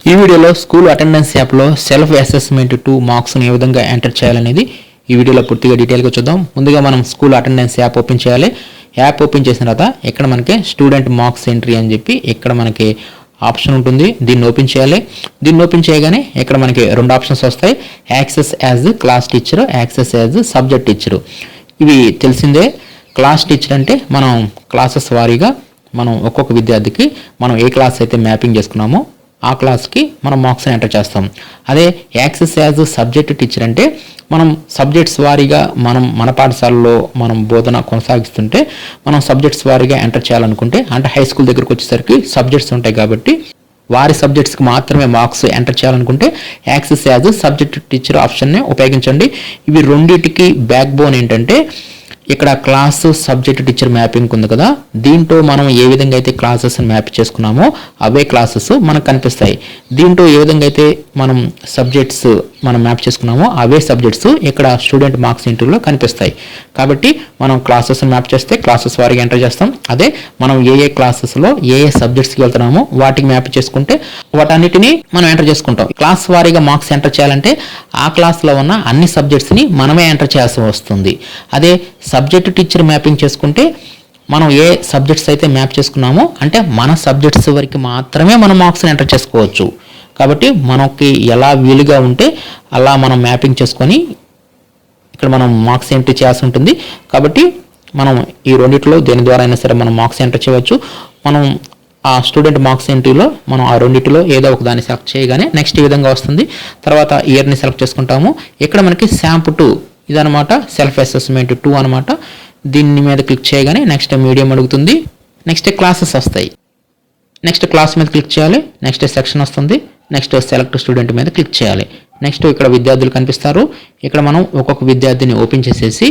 ఈ వీడియోలో school attendance యాప్లో సెల్ఫ్ అసెస్మెంట్ 2 మార్క్స్ని ఏ విధంగా ఎంటర్ చేయాలనేది ఈ వీడియోలో పూర్తిగా డీటెయిల్గా చూద్దాం. ముందుగా మనం స్కూల్ అటెండెన్స్ యాప్ ఓపెన్ చేయాలి. యాప్ ఓపెన్ చేసిన తర్వాత ఇక్కడ మనకి స్టూడెంట్ మార్క్స్ ఎంట్రీ అని చెప్పి ఇక్కడ మనకి ఆప్షన్ ఉంటుంది. దీన్ని ఓపెన్ చేయాలి. దీన్ని ఓపెన్ చేయగానే ఇక్కడ మనకి రెండు ఆప్షన్స్ వస్తాయి. Access as class teacher, access as subject teacher. ఇవి తెలిసిందే. క్లాస్ టీచర్ అంటే మనం క్లాసెస్ వారీగా మనం ఒక్కొక్క విద్యార్థికి మనం ఏ క్లాస్ అయితే మ్యాపింగ్ చేసుకున్నామో ఆ క్లాస్కి మనం మార్క్స్ని ఎంటర్ చేస్తాం. అదే యాక్సెస్ యాజ్ సబ్జెక్ట్ టీచర్ అంటే మనం సబ్జెక్ట్స్ వారీగా మన పాఠశాలలో మనం బోధన కొనసాగిస్తుంటే మనం సబ్జెక్ట్స్ వారీగా ఎంటర్ చేయాలనుకుంటే, అంటే హై స్కూల్ దగ్గరకు వచ్చేసరికి సబ్జెక్ట్స్ ఉంటాయి కాబట్టి వారి సబ్జెక్ట్స్కి మాత్రమే మార్క్స్ ఎంటర్ చేయాలనుకుంటే యాక్సెస్ యాజ్ సబ్జెక్ట్ టీచర్ ఆప్షన్ని ఉపయోగించండి. ఇవి రెండింటికి బ్యాక్ బోన్ ఏంటంటే ఇక్కడ క్లాసు సబ్జెక్ట్ టీచర్ మ్యాపింగ్ ఉంది కదా, దీంట్లో మనం ఏ విధంగా అయితే క్లాసెస్ మ్యాప్ చేసుకున్నామో అవే క్లాసెస్ మనకు కనిపిస్తాయి. దీంట్లో ఏ విధంగా అయితే మనం సబ్జెక్ట్స్ మనం మ్యాప్ చేసుకున్నామో అవే సబ్జెక్ట్స్ ఇక్కడ స్టూడెంట్ మార్క్స్ ఎంట్రీలో కనిపిస్తాయి. కాబట్టి మనం క్లాసెస్ మ్యాప్ చేస్తే క్లాసెస్ వారికి ఎంటర్ చేస్తాం. అదే మనం ఏ క్లాసెస్లో ఏ సబ్జెక్ట్స్కి వెళ్తున్నామో వాటికి మ్యాప్ చేసుకుంటే వాటన్నిటిని మనం ఎంటర్ చేసుకుంటాం. క్లాస్ వారీగా మార్క్స్ ఎంటర్ చేయాలంటే ఆ క్లాస్లో ఉన్న అన్ని సబ్జెక్ట్స్ని మనమే ఎంటర్ చేయాల్సి వస్తుంది. అదే సబ్జెక్ట్ టీచర్ మ్యాపింగ్ చేసుకుంటే మనం ఏ సబ్జెక్ట్స్ అయితే మ్యాప్ చేసుకున్నామో అంటే మన సబ్జెక్ట్స్ వరకు మాత్రమే మనం మార్క్స్ని ఎంటర్ చేసుకోవచ్చు. కాబట్టి మనకి ఎలా వీలుగా ఉంటే అలా మనం మ్యాపింగ్ చేసుకొని ఇక్కడ మనం మార్క్స్ ఎంట్రీ చేయాల్సి ఉంటుంది. కాబట్టి మనం ఈ రెండిట్లో దేని ద్వారా అయినా సరే మనం మార్క్స్ ఎంటర్ చేయవచ్చు. మనం ఆ స్టూడెంట్ మార్క్స్ ఎంట్రీలో మనం ఆ రెండింటిలో ఏదో ఒక దాన్ని సెలెక్ట్ చేయగానే నెక్స్ట్ ఈ విధంగా వస్తుంది. తర్వాత ఇయర్ని సెలెక్ట్ చేసుకుంటాము. ఇక్కడ మనకి శాంప్ 2 ఇదనమాట, సెల్ఫ్ అసెస్మెంట్ 2 అనమాట. దీని మీద క్లిక్ చేయగానే నెక్స్ట్ మీడియం అడుగుతుంది. నెక్స్ట్ క్లాసెస్ వస్తాయి. నెక్స్ట్ క్లాస్ మీద క్లిక్ చేయాలి. నెక్స్ట్ సెక్షన్ వస్తుంది. నెక్స్ట్ సెలెక్ట్ స్టూడెంట్ మీద క్లిక్ చేయాలి. నెక్స్ట్ ఇక్కడ విద్యార్థులు కనిపిస్తారు. ఇక్కడ మనం ఒక్కొక్క విద్యార్థిని ఓపెన్ చేసేసి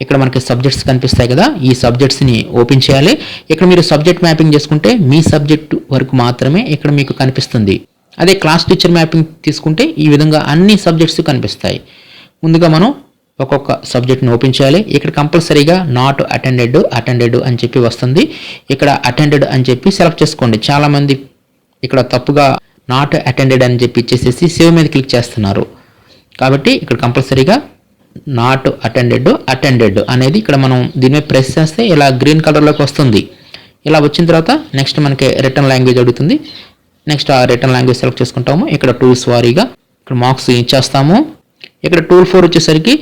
ఇక్కడ మనకి సబ్జెక్ట్స్ కనిపిస్తాయి కదా, ఈ సబ్జెక్ట్స్ని ఓపెన్ చేయాలి. ఇక్కడ మీరు సబ్జెక్ట్ మ్యాపింగ్ చేసుకుంటే మీ సబ్జెక్ట్ వరకు మాత్రమే ఇక్కడ మీకు కనిపిస్తుంది. అదే క్లాస్ టీచర్ మ్యాపింగ్ తీసుకుంటే ఈ విధంగా అన్ని సబ్జెక్ట్స్ కనిపిస్తాయి. ముందుగా మనం ఒక్కొక్క సబ్జెక్ట్ని ఓపెన్ చేయాలి. ఇక్కడ కంపల్సరీగా నాట్ అటెండెడ్ అని చెప్పి వస్తుంది. ఇక్కడ అటెండెడ్ అని చెప్పి సెలెక్ట్ చేసుకోండి. చాలామంది ఇక్కడ తప్పుగా నాట్ అటెండెడ్ అని చెప్పి ఇచ్చేసేసి సేవ్ మీద క్లిక్ చేస్తున్నారు. కాబట్టి ఇక్కడ కంపల్సరీగా నాట్ అటెండెడ్ అనేది ఇక్కడ మనం దీని మీద ప్రెస్ చేస్తే ఇలా గ్రీన్ కలర్లోకి వస్తుంది. ఇలా వచ్చిన తర్వాత నెక్స్ట్ మనకి రిటర్న్ లాంగ్వేజ్ అడుగుతుంది. నెక్స్ట్ ఆ రిటర్న్ లాంగ్వేజ్ సెలెక్ట్ చేసుకుంటాము. ఇక్కడ టూల్స్ వారీగా ఇక్కడ మార్క్స్ ఇచ్చేస్తాము. ఇక్కడ టూల్ 4 వచ్చేసరికి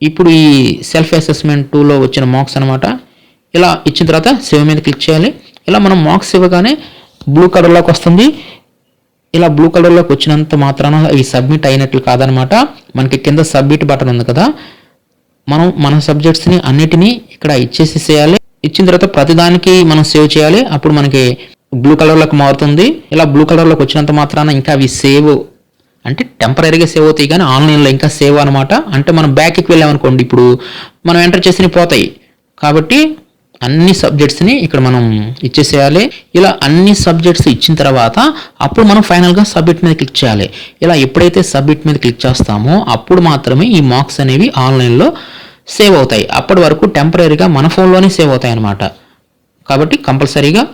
ఇప్పుడు ఈ సెల్ఫ్ అసెస్మెంట్ 2లో వచ్చిన మార్క్స్ అనమాట. ఇలా ఇచ్చిన తర్వాత సేవ్ మీద క్లిక్ చేయాలి. ఇలా మనం మార్క్స్ ఇవ్వగానే బ్లూ కలర్లోకి వస్తుంది. ఇలా బ్లూ కలర్లోకి వచ్చినంత మాత్రాన ఈ సబ్మిట్ అయినట్లు కాదనమాట. మనకి కింద సబ్మిట్ బటన్ ఉంది కదా, మనం మన సబ్జెక్ట్స్ని అన్నిటినీ ఇక్కడ ఇచ్చేసేయాలి. ఇచ్చిన తర్వాత ప్రతిదానికి మనం సేవ్ చేయాలి. అప్పుడు మనకి బ్లూ కలర్లోకి మారుతుంది. ఇలా బ్లూ కలర్లోకి వచ్చినంత మాత్రాన ఇంకా అవి సేవ్ అంటే టెంపరీగా సేవ్ అవుతాయి కానీ ఆన్లైన్లో ఇంకా సేవ్ అనమాట. అంటే మనం బ్యాక్కి వెళ్ళామనుకోండి, ఇప్పుడు మనం ఎంటర్ చేసినవి పోతాయి. కాబట్టి అన్ని సబ్జెక్ట్స్ని ఇక్కడ మనం ఇచ్చేసేయాలి. ఇలా అన్ని సబ్జెక్ట్స్ ఇచ్చిన తర్వాత అప్పుడు మనం ఫైనల్గా సబ్మిట్ మీద క్లిక్ చేయాలి. ఇలా ఎప్పుడైతే సబ్మిట్ మీద క్లిక్ చేస్తామో అప్పుడు మాత్రమే ఈ మార్క్స్ అనేవి ఆన్లైన్లో సేవ్ అవుతాయి. అప్పటి వరకు టెంపరీగా మన ఫోన్లోనే సేవ్ అవుతాయి అన్నమాట. కాబట్టి కంపల్సరీగా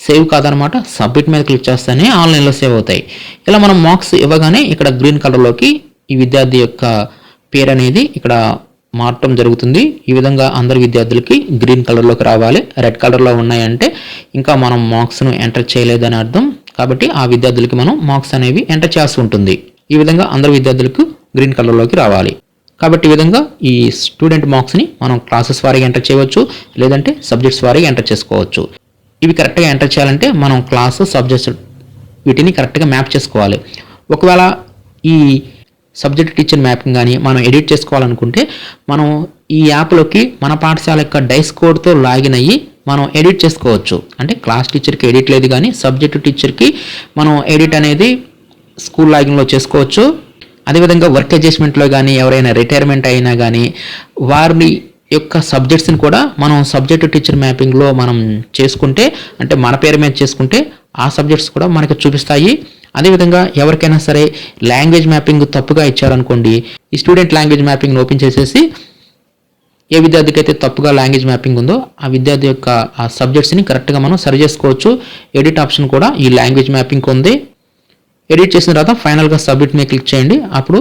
సేవ్ కాదనమాట, సబ్మిట్ మీద క్లిక్ చేస్తేనే ఆన్లైన్లో సేవ్ అవుతాయి. ఇలా మనం మార్క్స్ ఇవ్వగానే ఇక్కడ గ్రీన్ కలర్లోకి ఈ విద్యార్థి యొక్క పేరు అనేది ఇక్కడ మారటం జరుగుతుంది. ఈ విధంగా అందరు విద్యార్థులకి గ్రీన్ కలర్లోకి రావాలి. రెడ్ కలర్లో ఉన్నాయంటే ఇంకా మనం మార్క్స్ను ఎంటర్ చేయలేదని అర్థం. కాబట్టి ఆ విద్యార్థులకి మనం మార్క్స్ అనేవి ఎంటర్ చేయాల్సి ఉంటుంది. ఈ విధంగా అందరు విద్యార్థులకు గ్రీన్ కలర్లోకి రావాలి. కాబట్టి ఈ విధంగా ఈ స్టూడెంట్ మార్క్స్ని మనం క్లాసెస్ వారీగా ఎంటర్ చేయవచ్చు, లేదంటే సబ్జెక్ట్స్ వారీగా ఎంటర్ చేసుకోవచ్చు. ఇవి కరెక్ట్గా ఎంటర్ చేయాలంటే మనం క్లాసు సబ్జెక్ట్స్ వీటిని కరెక్ట్గా మ్యాప్ చేసుకోవాలి. ఒకవేళ ఈ సబ్జెక్ట్ టీచర్ మ్యాపింగ్ కానీ మనం ఎడిట్ చేసుకోవాలనుకుంటే మనం ఈ యాప్లోకి మన పాఠశాల యొక్క డైస్ కోడ్తో లాగిన్ అయ్యి మనం ఎడిట్ చేసుకోవచ్చు. అంటే క్లాస్ టీచర్కి ఎడిట్ లేదు కానీ సబ్జెక్ట్ టీచర్కి మనం ఎడిట్ అనేది స్కూల్ లాగిన్లో చేసుకోవచ్చు. అదేవిధంగా వర్క్ అడ్జస్ట్మెంట్లో కానీ ఎవరైనా రిటైర్మెంట్ అయినా కానీ వారిని యొక్క సబ్జెక్ట్స్ని కూడా మనం సబ్జెక్ట్ టీచర్ మ్యాపింగ్లో మనం చేసుకుంటే, అంటే మన పేరు మీద చేసుకుంటే ఆ సబ్జెక్ట్స్ కూడా మనకి చూపిస్తాయి. అదేవిధంగా ఎవరికైనా సరే లాంగ్వేజ్ మ్యాపింగ్ తప్పుగా ఇచ్చారనుకోండి, ఈ స్టూడెంట్ లాంగ్వేజ్ మ్యాపింగ్ని ఓపెన్ చేసేసి ఏ విద్యార్థికి అయితే తప్పుగా లాంగ్వేజ్ మ్యాపింగ్ ఉందో ఆ విద్యార్థి యొక్క ఆ సబ్జెక్ట్స్ని కరెక్ట్గా మనం సరి చేసుకోవచ్చు. ఎడిట్ ఆప్షన్ కూడా ఈ లాంగ్వేజ్ మ్యాపింగ్ ఉంది. ఎడిట్ చేసిన తర్వాత ఫైనల్గా సబ్మిట్ మీద క్లిక్ చేయండి. అప్పుడు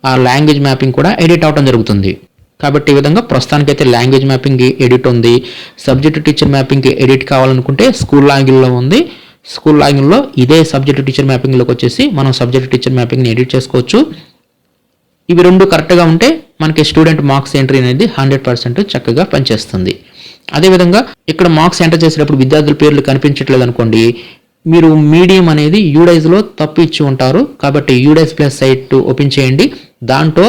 ఆ లాంగ్వేజ్ మ్యాపింగ్ కూడా ఎడిట్ అవడం జరుగుతుంది. కాబట్టి ఈ విధంగా ప్రస్తుతానికైతే లాంగ్వేజ్ మ్యాపింగ్ ఎడిట్ ఉంది. సబ్జెక్ట్ టీచర్ మ్యాపింగ్ ఎడిట్ కావాలనుకుంటే స్కూల్ లాగిన్లో ఉంది. స్కూల్ లాగిన్లో ఇదే సబ్జెక్ట్ టీచర్ మ్యాపింగ్లోకి వచ్చేసి మనం సబ్జెక్ట్ టీచర్ మ్యాపింగ్ని ఎడిట్ చేసుకోవచ్చు. ఇవి రెండు కరెక్ట్గా ఉంటే మనకి స్టూడెంట్ మార్క్స్ ఎంట్రీ అనేది 100% చక్కగా పనిచేస్తుంది. అదేవిధంగా ఇక్కడ మార్క్స్ ఎంటర్ చేసేటప్పుడు విద్యార్థుల పేర్లు కనిపించట్లేదు అనుకోండి, మీరు మీడియం అనేది యూడైజ్లో తప్పు ఇచ్చి ఉంటారు. కాబట్టి యూడైజ్ ప్లస్ సైట్ ఓపెన్ చేయండి. దాంట్లో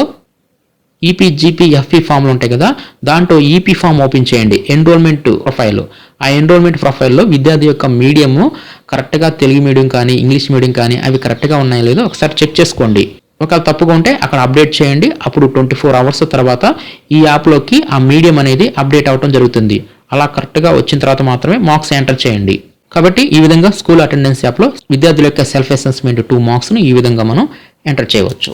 ఈపీజీపీఎఫ్ఈ ఫామ్లు ఉంటాయి కదా, దాంట్లో ఈపీ ఫామ్ ఓపెన్ చేయండి. ఎన్రోల్మెంట్ ప్రొఫైల్, ఆ ఎన్రోల్మెంట్ ప్రొఫైల్లో విద్యార్థి యొక్క మీడియము కరెక్ట్గా తెలుగు మీడియం కానీ ఇంగ్లీష్ మీడియం కానీ అవి కరెక్ట్గా ఉన్నాయో లేదో ఒకసారి చెక్ చేసుకోండి. ఒకవేళ తప్పుగా ఉంటే అక్కడ అప్డేట్ చేయండి. అప్పుడు 24 అవర్స్ తర్వాత ఈ యాప్లోకి ఆ మీడియం అనేది అప్డేట్ అవడం జరుగుతుంది. అలా కరెక్ట్గా వచ్చిన తర్వాత మాత్రమే మార్క్స్ ఎంటర్ చేయండి. కాబట్టి ఈ విధంగా స్కూల్ అటెండెన్స్ యాప్లో విద్యార్థుల యొక్క సెల్ఫ్ అసెస్మెంట్ 2 మార్క్స్ను ఈ విధంగా మనం ఎంటర్ చేయవచ్చు.